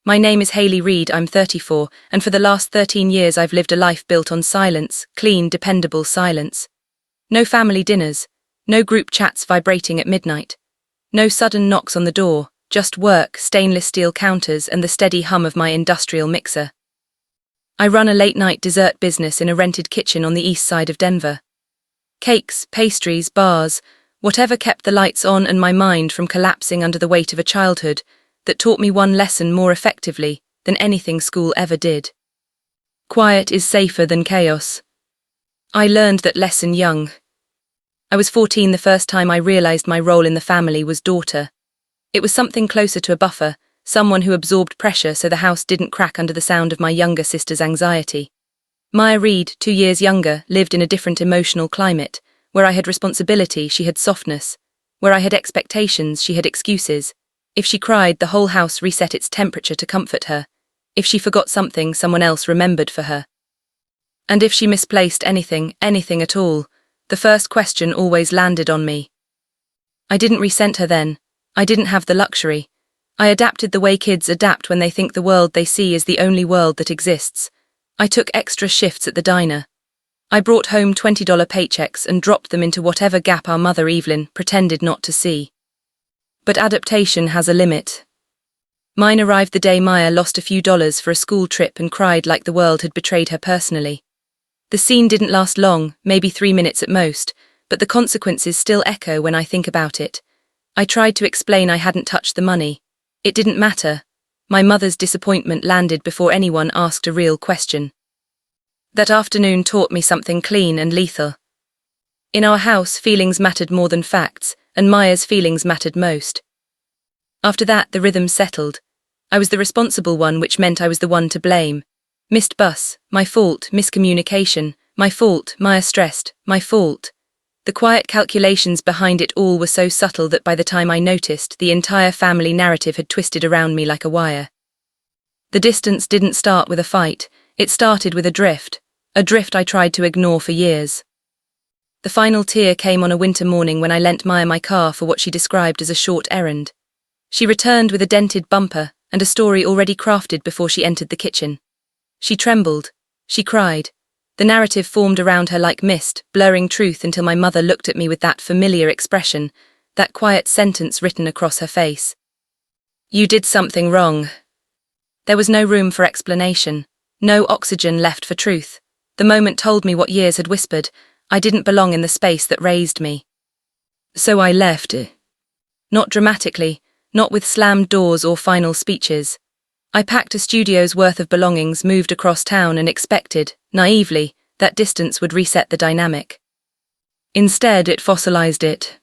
My name is Hayley Reid, I'm 34, and for the last 13 years I've lived a life built on silence, clean, dependable silence. No family dinners, no group chats vibrating at midnight, no sudden knocks on the door, just work, stainless steel counters and the steady hum of my industrial mixer. I run a late-night dessert business in a rented kitchen on the east side of Denver. Cakes, pastries, bars, whatever kept the lights on and my mind from collapsing under the weight of a childhood that taught me one lesson more effectively than anything school ever did. Quiet is safer than chaos. I learned that lesson young. I was 14 the first time I realized my role in the family was daughter. It was something closer to a buffer, someone who absorbed pressure so the house didn't crack under the sound of my younger sister's anxiety. Maya Reid, 2 years younger, lived in a different emotional climate. Where I had responsibility, she had softness. Where I had expectations, she had excuses. If she cried, the whole house reset its temperature to comfort her. If she forgot something, someone else remembered for her. And if she misplaced anything at all, the first question always landed on me. I didn't resent her then. I didn't have the luxury. I adapted the way kids adapt when they think the world they see is the only world that exists. I took extra shifts at the diner. I brought home $20 paychecks and dropped them into whatever gap our mother Evelyn pretended not to see. But adaptation has a limit. Mine arrived the day Maya lost a few dollars for a school trip and cried like the world had betrayed her personally. The scene didn't last long, maybe 3 minutes at most, but the consequences still echo when I think about it. I tried to explain I hadn't touched the money. It didn't matter. My mother's disappointment landed before anyone asked a real question. That afternoon taught me something clean and lethal. In our house, feelings mattered more than facts, and Maya's feelings mattered most. After that, the rhythm settled. I was the responsible one, which meant I was the one to blame. Missed bus, my fault. Miscommunication, my fault. Maya stressed, my fault. The quiet calculations behind it all were so subtle that by the time I noticed, the entire family narrative had twisted around me like a wire. The distance didn't start with a fight, it started with a drift I tried to ignore for years. The final tear came on a winter morning when I lent Maya my car for what she described as a short errand. She returned with a dented bumper and a story already crafted before she entered the kitchen. She trembled. She cried. The narrative formed around her like mist, blurring truth until my mother looked at me with that familiar expression, that quiet sentence written across her face. You did something wrong. There was no room for explanation, no oxygen left for truth. The moment told me what years had whispered. I didn't belong in the space that raised me. So I left. Not dramatically, not with slammed doors or final speeches. I packed a studio's worth of belongings, moved across town and expected, naively, that distance would reset the dynamic. Instead, it fossilized it.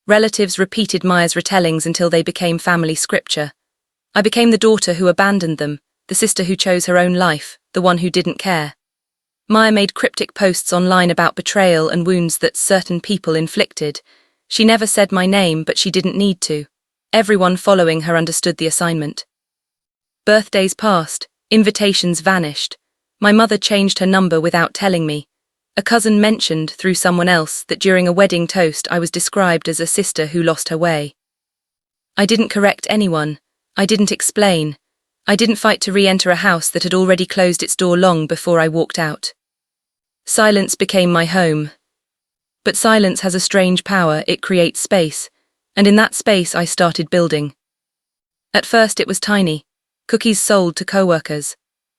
Relatives repeated Maya's retellings until they became family scripture. I became the daughter who abandoned them, the sister who chose her own life, the one who didn't care. Maya made cryptic posts online about betrayal and wounds that certain people inflicted. She never said my name, but she didn't need to. Everyone following her understood the assignment. Birthdays passed, invitations vanished. My mother changed her number without telling me. A cousin mentioned, through someone else, that during a wedding toast I was described as a sister who lost her way. I didn't correct anyone. I didn't explain. I didn't fight to re-enter a house that had already closed its door long before I walked out. Silence became my home. But silence has a strange power, it creates space, and in that space I started building. At first it was tiny. Cookies sold to co-workers.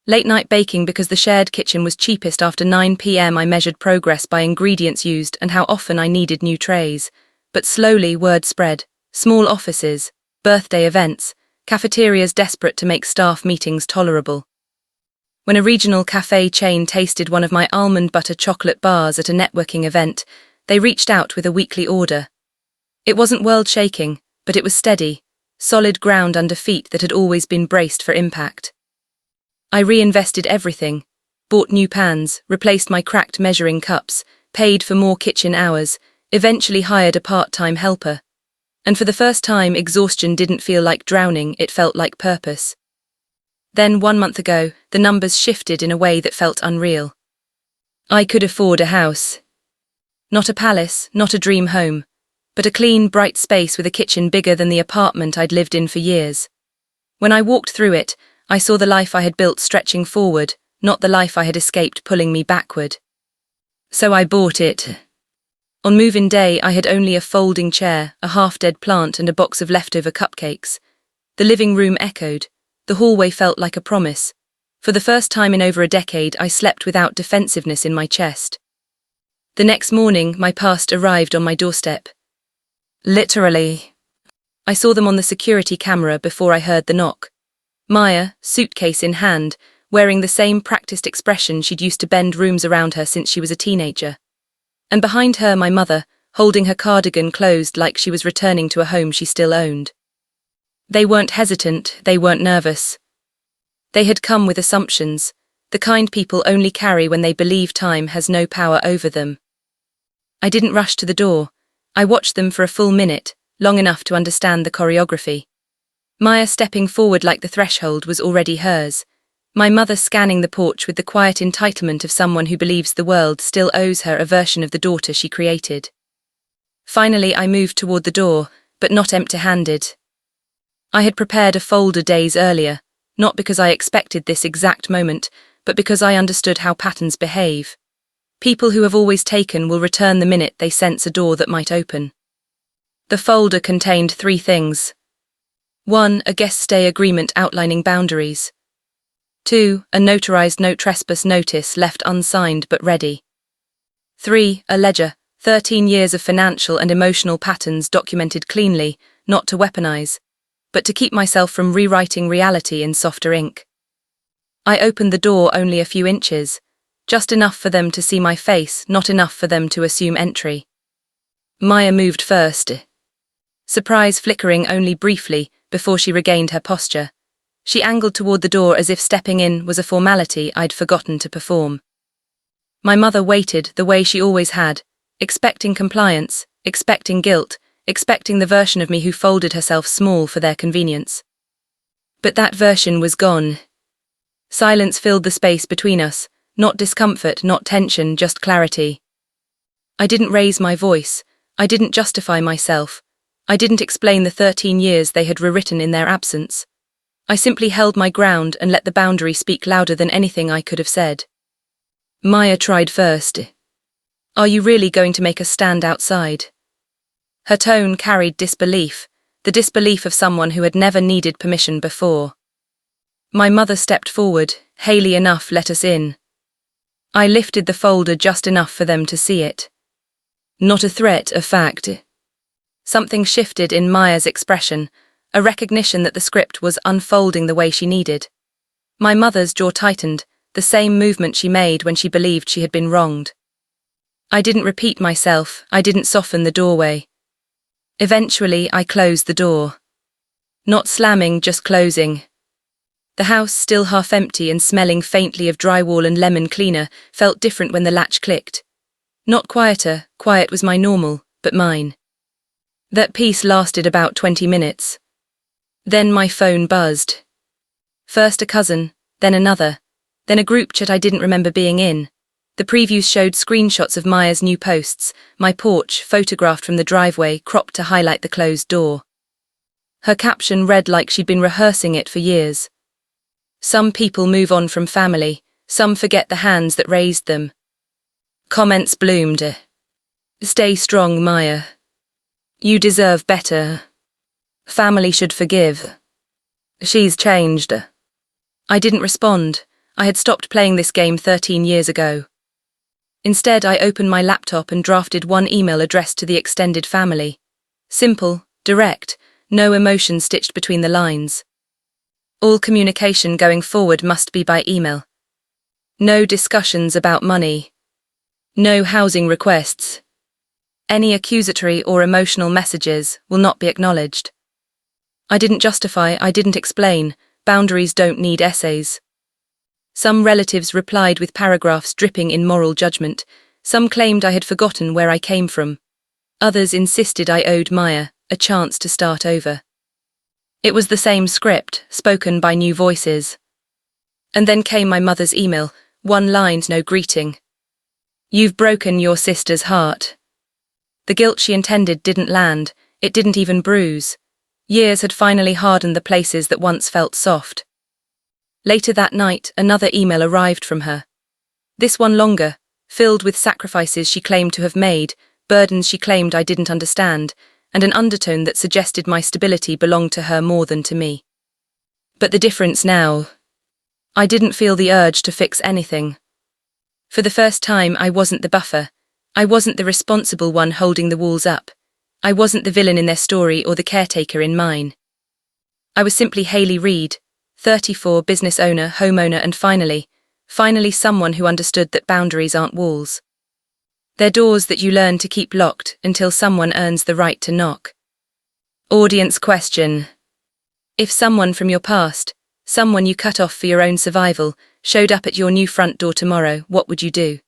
Late-night baking because the shared kitchen was cheapest after 9 p.m. I measured progress by ingredients used and how often I needed new trays. But slowly word spread. Small offices, birthday events, cafeterias desperate to make staff meetings tolerable. When a regional cafe chain tasted one of my almond butter chocolate bars at a networking event, they reached out with a weekly order. It wasn't world-shaking, but it was steady, solid ground under feet that had always been braced for impact. I reinvested everything, bought new pans, replaced my cracked measuring cups, paid for more kitchen hours, eventually hired a part-time helper. And for the first time, exhaustion didn't feel like drowning, it felt like purpose. Then 1 month ago, the numbers shifted in a way that felt unreal. I could afford a house. Not a palace, not a dream home, but a clean, bright space with a kitchen bigger than the apartment I'd lived in for years. When I walked through it, I saw the life I had built stretching forward, not the life I had escaped pulling me backward. So I bought it. On move-in day, I had only a folding chair, a half-dead plant, and a box of leftover cupcakes. The living room echoed. The hallway felt like a promise. For the first time in over a decade, I slept without defensiveness in my chest. The next morning, my past arrived on my doorstep. Literally. I saw them on the security camera before I heard the knock. Maya, suitcase in hand, wearing the same practiced expression she'd used to bend rooms around her since she was a teenager. And behind her, my mother, holding her cardigan closed like she was returning to a home she still owned. They weren't hesitant, they weren't nervous. They had come with assumptions, the kind people only carry when they believe time has no power over them. I didn't rush to the door. I watched them for a full minute, long enough to understand the choreography. Maya stepping forward like the threshold was already hers. My mother scanning the porch with the quiet entitlement of someone who believes the world still owes her a version of the daughter she created. Finally, I moved toward the door, but not empty-handed. I had prepared a folder days earlier, not because I expected this exact moment, but because I understood how patterns behave. People who have always taken will return the minute they sense a door that might open. The folder contained 3 things. 1. A guest stay agreement outlining boundaries. 2. A notarized no trespass notice left unsigned but ready. 3. A ledger, 13 years of financial and emotional patterns documented cleanly, not to weaponize, but to keep myself from rewriting reality in softer ink. I opened the door only a few inches, just enough for them to see my face, not enough for them to assume entry. Maya moved first. Surprise flickering only briefly before she regained her posture. She angled toward the door as if stepping in was a formality I'd forgotten to perform. My mother waited the way she always had, expecting compliance, expecting guilt, expecting the version of me who folded herself small for their convenience. But that version was gone. Silence filled the space between us, not discomfort, not tension, just clarity. I didn't raise my voice. I didn't justify myself. I didn't explain the 13 years they had rewritten in their absence. I simply held my ground and let the boundary speak louder than anything I could have said. Maya tried first. Are you really going to make us stand outside? Her tone carried disbelief, the disbelief of someone who had never needed permission before. My mother stepped forward. Haley, enough, let us in. I lifted the folder just enough for them to see it. Not a threat, a fact. Something shifted in Maya's expression, a recognition that the script was unfolding the way she needed. My mother's jaw tightened, the same movement she made when she believed she had been wronged. I didn't repeat myself, I didn't soften the doorway. Eventually, I closed the door. Not slamming, just closing. The house, still half empty and smelling faintly of drywall and lemon cleaner, felt different when the latch clicked. Not quieter, quiet was my normal, but mine. That peace lasted about 20 minutes. Then my phone buzzed. First a cousin, then another, then a group chat I didn't remember being in. The previews showed screenshots of Maya's new posts, my porch, photographed from the driveway, cropped to highlight the closed door. Her caption read like she'd been rehearsing it for years. Some people move on from family, some forget the hands that raised them. Comments bloomed. Stay strong, Maya. You deserve better. Family should forgive. She's changed. I didn't respond. I had stopped playing this game 13 years ago. Instead, I opened my laptop and drafted one email addressed to the extended family. Simple, direct, no emotion stitched between the lines. All communication going forward must be by email. No discussions about money. No housing requests. Any accusatory or emotional messages will not be acknowledged. I didn't justify, I didn't explain. Boundaries don't need essays. Some relatives replied with paragraphs dripping in moral judgment. Some claimed I had forgotten where I came from. Others insisted I owed Maya a chance to start over. It was the same script, spoken by new voices. And then came my mother's email, one line, no greeting. You've broken your sister's heart. The guilt she intended didn't land, it didn't even bruise. Years had finally hardened the places that once felt soft. Later that night, another email arrived from her. This one longer, filled with sacrifices she claimed to have made, burdens she claimed I didn't understand, and an undertone that suggested my stability belonged to her more than to me. But the difference now, I didn't feel the urge to fix anything. For the first time, I wasn't the buffer. I wasn't the responsible one holding the walls up. I wasn't the villain in their story or the caretaker in mine. I was simply Hayley Reid, 34, business owner, homeowner, and finally someone who understood that boundaries aren't walls. They're doors that you learn to keep locked until someone earns the right to knock. Audience question. If someone from your past, someone you cut off for your own survival, showed up at your new front door tomorrow, what would you do?